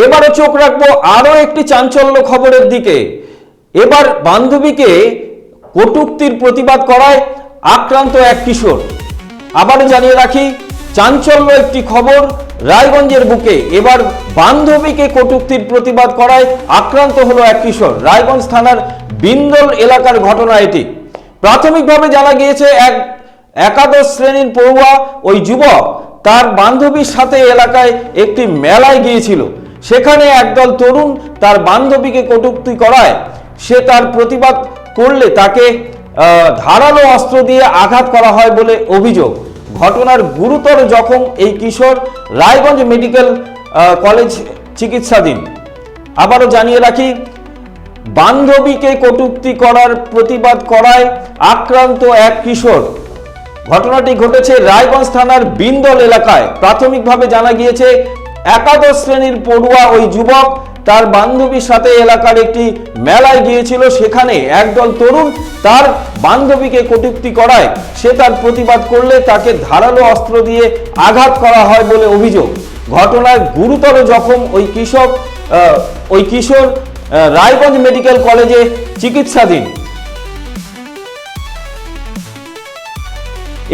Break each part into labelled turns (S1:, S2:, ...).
S1: এবারে চোখ রাখবো আরো একটি চাঞ্চল্য খবরের দিকে। এবার বান্ধবীকে কটূক্তির প্রতিবাদ করায় আক্রান্ত এক কিশোর। আবারও জানিয়ে রাখি, চাঞ্চল্য একটি খবর রায়গঞ্জের বুকে। এবার বান্ধবীকে কটূক্তির প্রতিবাদ করায় আক্রান্ত হলো এক কিশোর। রায়গঞ্জ থানার বিন্দল এলাকার ঘটনা এটি। প্রাথমিকভাবে জানা গিয়েছে একাদশ শ্রেণীর পড়ুয়া ওই যুবক তার বান্ধবীর সাথে এলাকায় একটি মেলায় গিয়েছিল। সেখানে একদল তরুণ তার বান্ধবীকে কটূক্তি করায় সে তার প্রতিবাদ করলে তাকে ধারালো অস্ত্র দিয়ে আঘাত করা হয় বলে অভিযোগ। ঘটনার গুরুতর জখম এই কিশোর, রায়গঞ্জ মেডিকেল কলেজ চিকিৎসাধীন। আবারও জানিয়ে রাখি, বান্ধবীকে কটূক্তি করার প্রতিবাদ করায় আক্রান্ত এক কিশোর। ঘটনাটি ঘটেছে রায়গঞ্জ থানার বিন্দল এলাকায়। প্রাথমিকভাবে জানা গিয়েছে একাদশ শ্রেণীর পড়ুয়া ওই যুবক তার বান্ধবীর সাথে এলাকার একটি মেলায় গিয়েছিল। সেখানে একদল তরুণ তার বান্ধবীকে কটূক্তি করায় সে তার প্রতিবাদ করলে তাকে ধারালো অস্ত্র দিয়ে আঘাত করা হয় বলে অভিযোগ। ঘটনায় গুরুতর জখম ওই কিশোর রায়গঞ্জ মেডিকেল কলেজে চিকিৎসাধীন।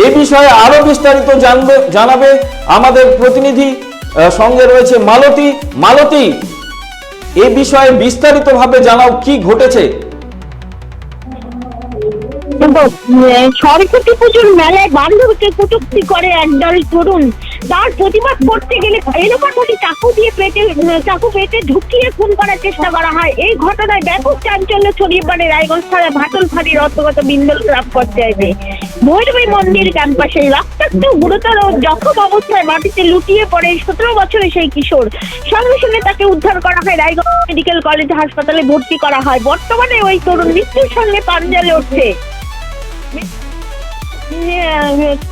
S1: এ বিষয়ে আরো বিস্তারিত জানাবে আমাদের প্রতিনিধি, সঙ্গে রয়েছে মালতী। মালতী, এ বিষয়ে বিস্তারিতভাবে জানাও, কি ঘটেছে?
S2: সরস্বতী পুজোর মেলায় বান্ধবীকে কটূক্তি করে একদল তরুণ। তার প্রতিবাদ করতে গেলে এলোপাথারি চাকু পেটে ঢুকিয়ে খুন করার চেষ্টা করা হয়। এই ঘটনায় ব্যাপক চাঞ্চল্য ছড়িয়ে পড়ে রায়গঞ্জ থানার ভাটল ফাঁড়ির অন্তর্গত বিন্দল গ্রাম পঞ্চায়েতে ভৈরবী মন্দির ক্যাম্পাসে। রক্তাক্ত গুরুতর জখম অবস্থায় মাটিতে লুটিয়ে পড়ে 17 বছরের সেই কিশোর। সঙ্গে সঙ্গে তাকে উদ্ধার করা হয় রায়গঞ্জ মেডিকেল কলেজ হাসপাতালে ভর্তি করা হয়। বর্তমানে ওই তরুণ মৃত্যুর সঙ্গে পাঞ্জা লড়ছে।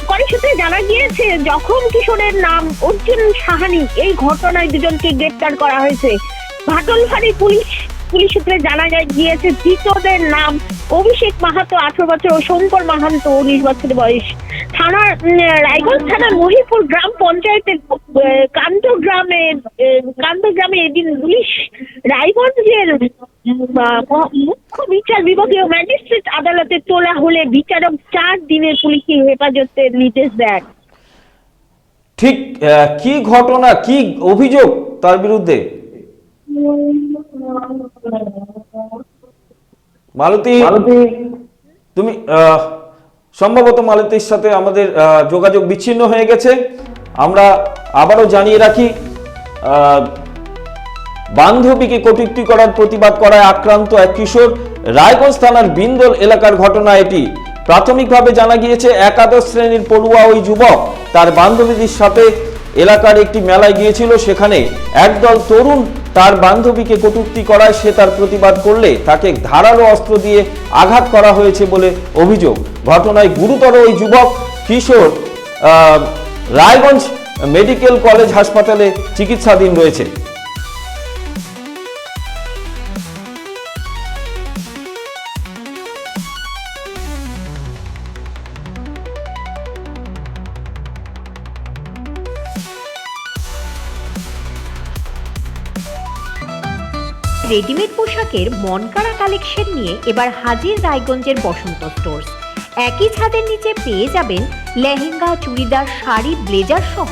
S2: পরে সূত্রে জানা গিয়েছে জখম কিশোরের নাম অর্জুন সাহানি। এই ঘটনায় দুজনকে গ্রেপ্তার করা হয়েছে। ভাটলফাড়ি পুলিশ সূত্রে জানা গিয়েছে ধৃতদের নাম অভিষেক মাহাতো 18 বছর ও শঙ্কর মাহাতো 19 বছর বয়স। রায়গঞ্জ থানার মহিপুর গ্রাম পঞ্চায়েতের কান্তগ্রামে এদিন পুলিশ রায়গঞ্জের মুখ্য বিচার বিভাগীয় ম্যাজিস্ট্রেট আদালতে তোলা হলে বিচারক 4 দিনের পুলিশি হেফাজতের নির্দেশ দেন।
S1: ঠিক কি ঘটনা, কি অভিযোগ তার বিরুদ্ধে? মালতী, তুমি সম্ভবত মালতীর সাথে আমাদের যোগাযোগ বিচ্ছিন্ন হয়ে গেছে। আমরা আবারও জানিয়ে রাখি, বান্ধবীকে কটূক্তি করার প্রতিবাদ করায় আক্রান্ত এক কিশোর। রায়গঞ্জ থানার বিন্দল এলাকার ঘটনা এটি। প্রাথমিকভাবে জানা গিয়েছে একাদশ শ্রেণীর পড়ুয়া ওই যুবক তার বান্ধবীদের সাথে এলাকার একটি মেলায় গিয়েছিল। সেখানে একদল তরুণ তার বান্ধবীকে কটূক্তি করায় সে তার প্রতিবাদ করলে তাকে ধারালো অস্ত্র দিয়ে আঘাত করা হয়েছে বলে অভিযোগ। ঘটনায় গুরুতর ওই যুবক কিশোর রায়গঞ্জ মেডিকেল কলেজ হাসপাতালে চিকিৎসাধীন রয়েছে।
S3: রেডিমেড পোশাকের মনকাড়া কালেকশন নিয়ে এবার হাজির রায়গঞ্জের বসন্ত স্টোর্স। একই ছাদের নিচে পেয়ে যাবেন লেহেঙ্গা, চুড়িদার, শাড়ি, ব্লেজার সহ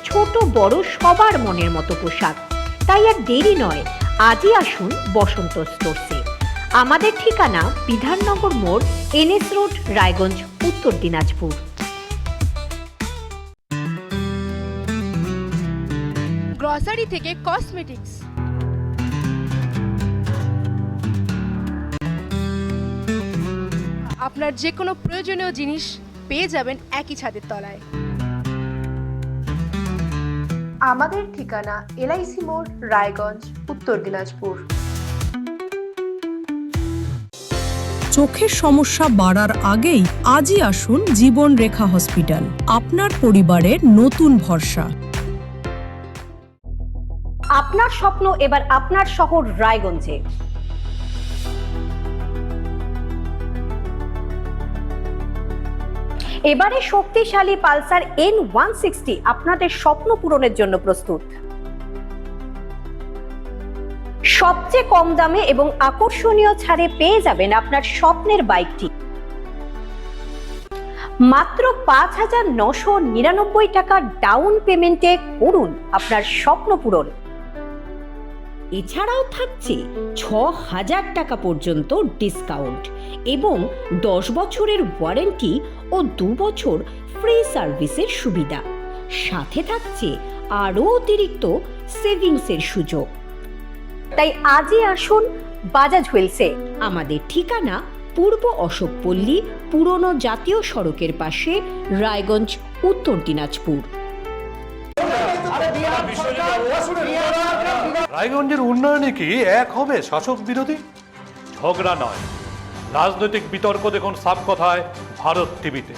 S3: ছোট বড় সবার মনের মতো পোশাক। তাই আর দেরি নয়, আজই আসুন বসন্ত স্টোর্সে। আমাদের ঠিকানা বিধাননগর মোড়, NS রোড, রায়গঞ্জ, উত্তর দিনাজপুর।
S4: গ্রসারি থেকে কসমেটিক্স, আপনার যে কোনো প্রয়োজনীয় জিনিস পেয়ে যাবেন একই ছাদের তলায়।
S5: আমাদের ঠিকানা LIC মোড়, রায়গঞ্জ, উত্তর দিনাজপুর।
S6: চোখের সমস্যা বাড়ার আগেই আজই আসুন জীবন রেখা হসপিটাল, আপনার পরিবারের নতুন ভরসা।
S3: আপনার স্বপ্ন এবার আপনার শহর রায়গঞ্জে। এবারে শক্তিশালী পালসার N160 আপনাদের স্বপ্ন পূরণের জন্য প্রস্তুত। সবচেয়ে কম দামে এবং আকর্ষণীয় ছাড়ে পেয়ে যাবেন আপনার স্বপ্নের বাইকটি মাত্র ৫,৯৯৯ টাকা ডাউন পেমেন্টে করুন আপনার স্বপ্ন পূরণ। এছাড়াও থাকছে ৬,০০০ টাকা পর্যন্ত ডিসকাউন্ট এবং ১০ বছরের ওয়ারেন্টি ও ২ বছর ফ্রি সার্ভিসের সুবিধা। সাথে থাকছে আরও অতিরিক্ত সেভিংসের সুযোগ। তাই আজই আসুন বাজাজ হুইলসে। আমাদের ঠিকানা পূর্ব অশোকপল্লী, পুরনো জাতীয় সড়কের পাশে, রায়গঞ্জ, উত্তর দিনাজপুর।
S7: রায়গঞ্জের উন্নয়নে কি এক হবে শাসক বিরোধী? ঝগড়া নয়, রাজনৈতিক বিতর্ক দেখুন সাত কথায় ভারত টিভিতে।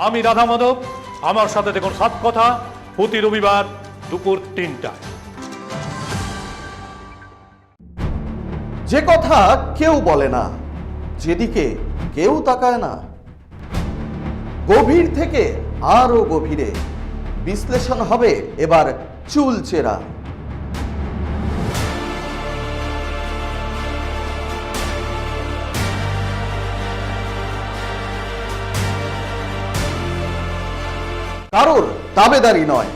S7: আমি রাধা মাধব, আমার সাথে দেখুন সাত কথা প্রতি রবিবার দুপুর ৩টায়।
S8: যে কথা কেউ বলে না, যেদিকে কেউ তাকায় না, গভীর থেকে আরো গভীরে বিশ্লেষণ হবে এবার চুলচেরা। কারোর দাবেদারি নয়।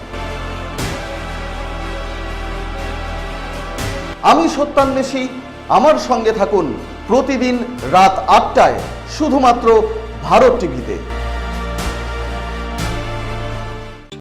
S8: আমি সত্যান্বেষী, আমার সঙ্গে থাকুন প্রতিদিন রাত ৮টায় শুধুমাত্র ভারত টিভিতে।